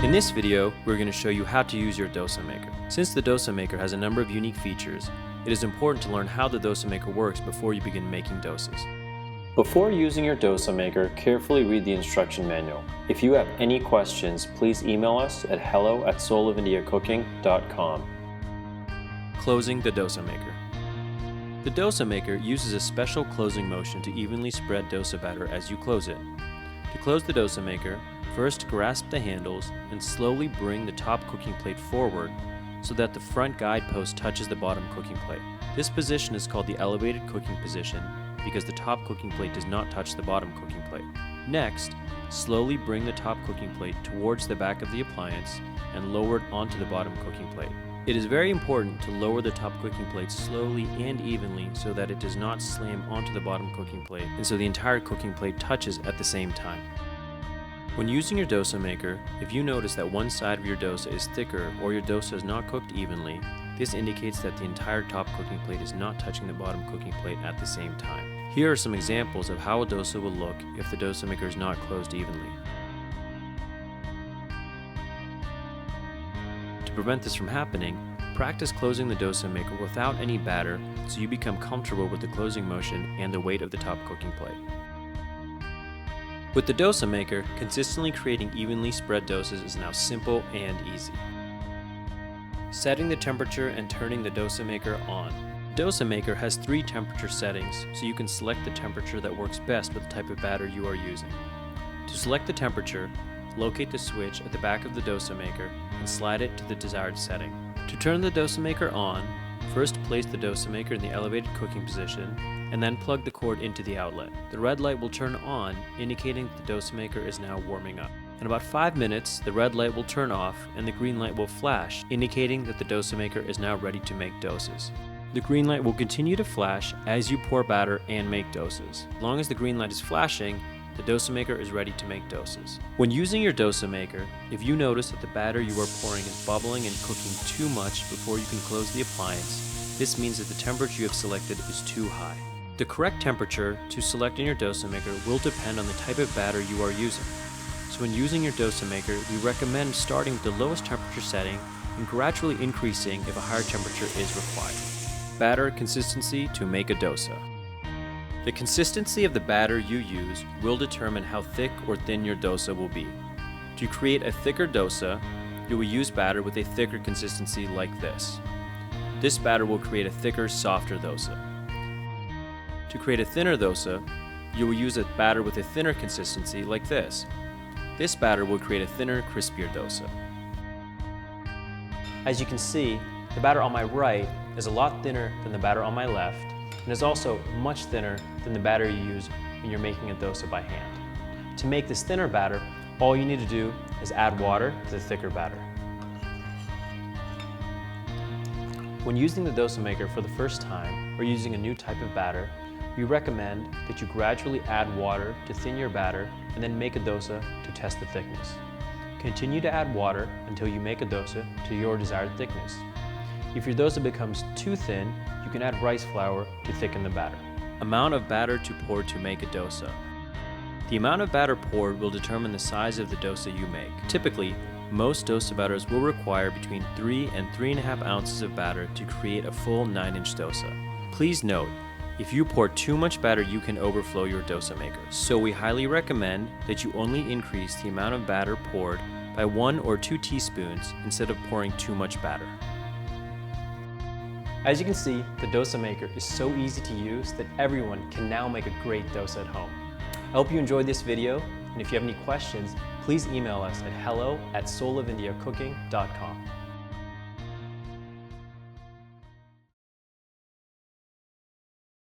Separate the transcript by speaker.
Speaker 1: In this video, we're going to show you how to use your DosaMaker. Since the DosaMaker has a number of unique features, it is important to learn how the DosaMaker works before you begin making dosas. Before using your DosaMaker, carefully read the instruction manual. If you have any questions, please email us at hello@soulofindiacooking.com. Closing the DosaMaker. The DosaMaker uses a special closing motion to evenly spread dosa batter as you close it. To close the DosaMaker, first grasp the handles and slowly bring the top cooking plate forward so that the front guide post touches the bottom cooking plate. This position is called the elevated cooking position because the top cooking plate does not touch the bottom cooking plate. Next, slowly bring the top cooking plate towards the back of the appliance and lower it onto the bottom cooking plate. It is very important to lower the top cooking plate slowly and evenly so that it does not slam onto the bottom cooking plate and so the entire cooking plate touches at the same time. When using your DosaMaker, if you notice that one side of your dosa is thicker or your dosa is not cooked evenly, this indicates that the entire top cooking plate is not touching the bottom cooking plate at the same time. Here are some examples of how a dosa will look if the DosaMaker is not closed evenly. To prevent this from happening, practice closing the DosaMaker without any batter so you become comfortable with the closing motion and the weight of the top cooking plate. With the DosaMaker, consistently creating evenly spread dosas is now simple and easy. Setting the temperature and turning the DosaMaker on. The DosaMaker has 3 temperature settings, so you can select the temperature that works best with the type of batter you are using. To select the temperature, locate the switch at the back of the DosaMaker and slide it to the desired setting. To turn the DosaMaker on, first place the DosaMaker in the elevated cooking position and then plug the cord into the outlet. The red light will turn on, indicating that the DosaMaker is now warming up. In about 5 minutes, the red light will turn off and the green light will flash, indicating that the DosaMaker is now ready to make dosas. The green light will continue to flash as you pour batter and make dosas. As long as the green light is flashing, the DosaMaker is ready to make dosas. When using your DosaMaker, if you notice that the batter you are pouring is bubbling and cooking too much before you can close the appliance, this means that the temperature you have selected is too high. The correct temperature to select in your DosaMaker will depend on the type of batter you are using. So when using your DosaMaker, we recommend starting with the lowest temperature setting and gradually increasing if a higher temperature is required. Batter consistency to make a dosa. The consistency of the batter you use will determine how thick or thin your dosa will be. To create a thicker dosa, you will use batter with a thicker consistency like this. This batter will create a thicker, softer dosa. To create a thinner dosa, you will use a batter with a thinner consistency like this. This batter will create a thinner, crispier dosa. As you can see, the batter on my right is a lot thinner than the batter on my left, and is also much thinner than the batter you use when you're making a dosa by hand. To make this thinner batter, all you need to do is add water to the thicker batter. When using the DosaMaker for the first time or using a new type of batter, we recommend that you gradually add water to thin your batter and then make a dosa to test the thickness. Continue to add water until you make a dosa to your desired thickness. If your dosa becomes too thin, you can add rice flour to thicken the batter. Amount of batter to pour to make a dosa. The amount of batter poured will determine the size of the dosa you make. Typically, most dosa batters will require between 3 and 3.5 ounces of batter to create a full 9-inch dosa. Please note, if you pour too much batter, you can overflow your DosaMaker. So we highly recommend that you only increase the amount of batter poured by 1 or 2 teaspoons instead of pouring too much batter. As you can see, the DosaMaker is so easy to use that everyone can now make a great dosa at home. I hope you enjoyed this video, and if you have any questions, please email us at hello@soulofindiacooking.com.